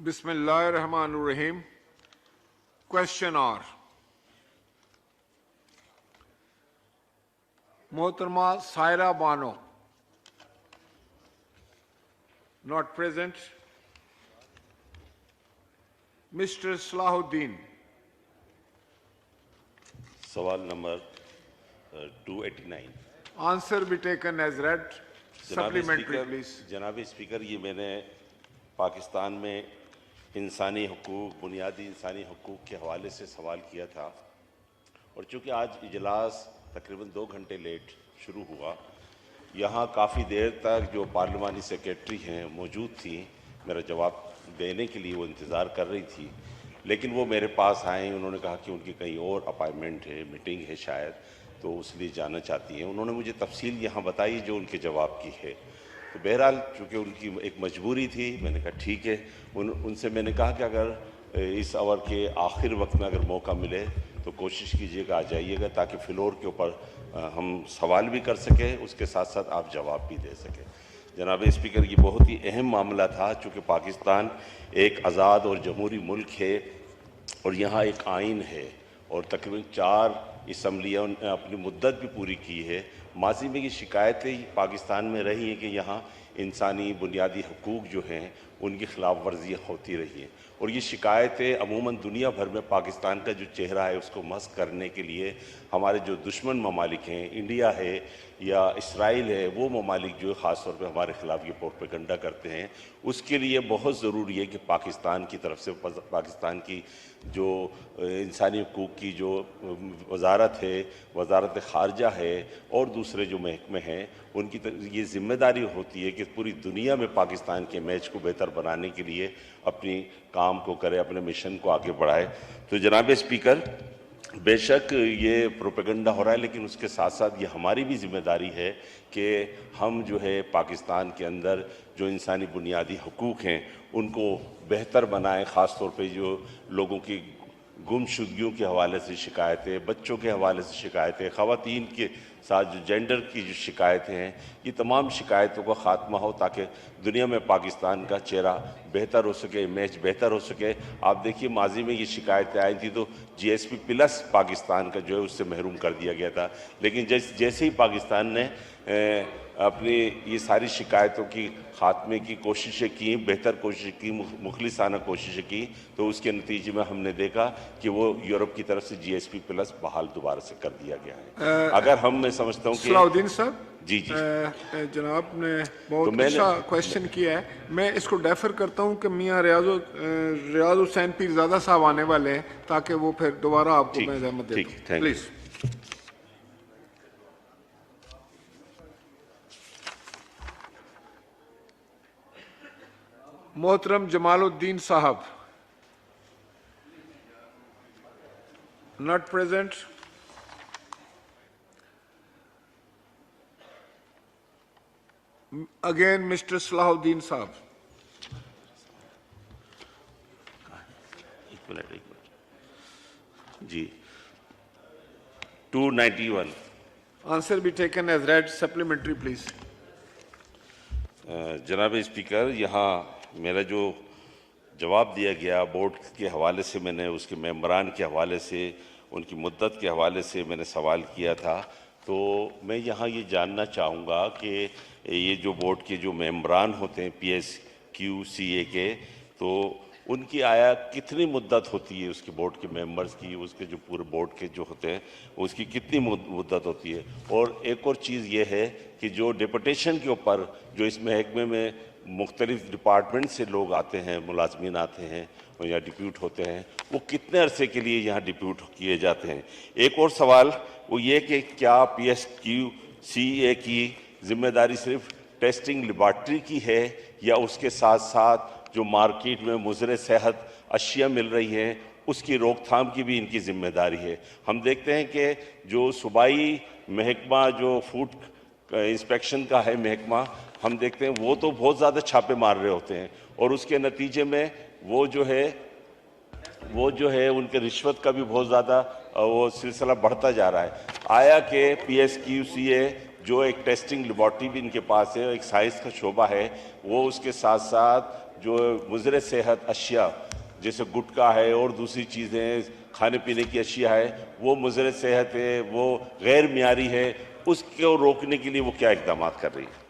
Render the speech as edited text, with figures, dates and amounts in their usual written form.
Bismillahirrahmanirrahim. Question R. Mohtarma Saira Bano. Not present. Mr. Salahuddin. सवाल number 289। Answer be taken as read. Supplementary, please. जनाब speaker, ये मैंने पाकिस्तान में इंसानी हकूक़, बुनियादी इंसानी हकूक़ के हवाले से सवाल किया था, और चूँकि आज इजलास तकरीबन 2 घंटे लेट शुरू हुआ, यहाँ काफ़ी देर तक जो पार्लिमानी सेक्रेटरी हैं मौजूद थी, मेरा जवाब देने के लिए वो इंतज़ार कर रही थी, लेकिन वो मेरे पास आए। उन्होंने कहा कि उनकी कहीं और अपॉइंटमेंट है, मीटिंग है शायद, तो इसलिए जाना चाहती हैं। उन्होंने मुझे तफसील यहाँ बताई जो उनके जवाब की है। तो बहरहाल चूँकि उनकी एक मजबूरी थी, मैंने कहा ठीक है। उनसे मैंने कहा कि अगर इस आवर के आखिर वक्त में अगर मौका मिले तो कोशिश कीजिएगा, आ जाइएगा, ताकि फ्लोर के ऊपर हम सवाल भी कर सकें, उसके साथ साथ आप जवाब भी दे सकें। जनाब स्पीकर, ये बहुत ही अहम मामला था, चूँकि पाकिस्तान एक आज़ाद और जमहूरी मुल्क है और यहाँ एक आइन है, और तकरीबन 4 असम्बलियाँ ने अपनी मुद्दत भी पूरी की है। माजी में ये शिकायतें पाकिस्तान में रही हैं कि यहाँ इंसानी बुनियादी हकूक़ जो हैं उनकी खिलाफ वर्जियाँ होती रही हैं, और ये शिकायतें अमूमन दुनिया भर में पाकिस्तान का जो चेहरा है उसको मस्क करने के लिए हमारे जो दुश्मन ममालिक हैं, इंडिया है या इसराइल है, वो ममालिक जो ख़ास तौर पे हमारे ख़िलाफ़ ये प्रोपेगेंडा करते हैं। उसके लिए बहुत ज़रूरी है कि पाकिस्तान की तरफ से, पाकिस्तान की जो इंसानी हकूक़ की जो वजारत है, वजारत ख़ारजा है, और दूसरे जो महकमे हैं, उनकी ये ज़िम्मेदारी होती है कि पूरी दुनिया में पाकिस्तान के इमेज को बेहतर बनाने के लिए अपनी काम को करे, अपने मिशन को आगे बढ़ाए। तो जनाब स्पीकर, बेशक ये प्रोपेगेंडा हो रहा है, लेकिन उसके साथ साथ ये हमारी भी ज़िम्मेदारी है कि हम जो है पाकिस्तान के अंदर जो इंसानी बुनियादी हकूक़ हैं उनको बेहतर बनाएं। ख़ास तौर पे जो लोगों की गुमशुदगियों के हवाले से शिकायतें, बच्चों के हवाले से शिकायतें, ख़वातीन के साथ जो जेंडर की जो शिकायतें हैं, ये तमाम शिकायतों का ख़ात्मा हो, ताकि दुनिया में पाकिस्तान का चेहरा बेहतर हो सके, इमेज बेहतर हो सके। आप देखिए, माजी में ये शिकायतें आई थी तो GSP प्लस पाकिस्तान का जो है उससे महरूम कर दिया गया था, लेकिन जैसे ही पाकिस्तान ने अपनी ये सारी शिकायतों की ख़ात्मे की कोशिशें की, बेहतर कोशिश की, मुखलिसाना कोशिशें की, तो उसके नतीजे में हमने देखा कि वो यूरोप की तरफ से GSP प्लस बहाल दोबारा से कर दिया गया है। अगर हम, मैं समझता हूँ कि सलाहुद्दीन साहब, जी जनाब ने बहुत अच्छा क्वेश्चन किया है। मैं इसको डेफर करता हूँ कि मियाँ रियाज हुसैन पीरज़ादा साहब आने वाले हैं, ताकि वो फिर दोबारा आपको मैं जहमत देता हूँ। प्लीज़। मोहतरम Jamaluddin sahab, not present. Again mister Salahuddin sahab. एक मिनट जी। 291। Answer be taken as read. Supplementary please. जनाब स्पीकर, यहाँ मेरा जो जवाब दिया गया बोर्ड के हवाले से, मैंने उसके मेंबरान के हवाले से, उनकी मुद्दत के हवाले से मैंने सवाल किया था, तो मैं यहाँ ये जानना चाहूँगा कि ये जो बोर्ड के जो मेंबरान होते हैं PSQCA के, तो उनकी आया कितनी मुद्दत होती है उसके बोर्ड के मेंबर्स की, उसके जो पूरे बोर्ड के जो होते हैं उसकी कितनी मुद्दत होती है। और एक और चीज़ ये है कि जो डिपुटेशन के ऊपर जो इस महकमे में मुख्तलिफ डिपार्टमेंट से लोग आते हैं, मुलाजमीन आते हैं और यहाँ डिप्यूट होते हैं, वो कितने अरसे के लिए यहाँ डिप्यूट किए जाते हैं। एक और सवाल वो ये कि क्या PSQCA की जिम्मेदारी सिर्फ टेस्टिंग लेबॉर्ट्री की है, या उसके साथ साथ जो मार्केट में मुज़र सेहत अशिया मिल रही हैं उसकी रोकथाम की भी इनकी जिम्मेदारी है। हम देखते हैं कि जो सूबाई महकमा जो फूड इंस्पेक्शन का है महकमा, हम देखते हैं वो तो बहुत ज़्यादा छापे मार रहे होते हैं, और उसके नतीजे में वो जो है उनके रिश्वत का भी बहुत ज़्यादा वो सिलसिला बढ़ता जा रहा है। आया कि PSQCA जो एक टेस्टिंग लेबॉर्ट्री भी इनके पास है, एक साइंस का शोबा है, वो उसके साथ साथ जो मुज़र सेहत अशिया जैसे गुटखा है और दूसरी चीज़ें खाने पीने की अशिया है, वो मुज़र सेहत है, वो गैर मियारी है, उसको रोकने के लिए वो क्या इक़दाम कर रही है?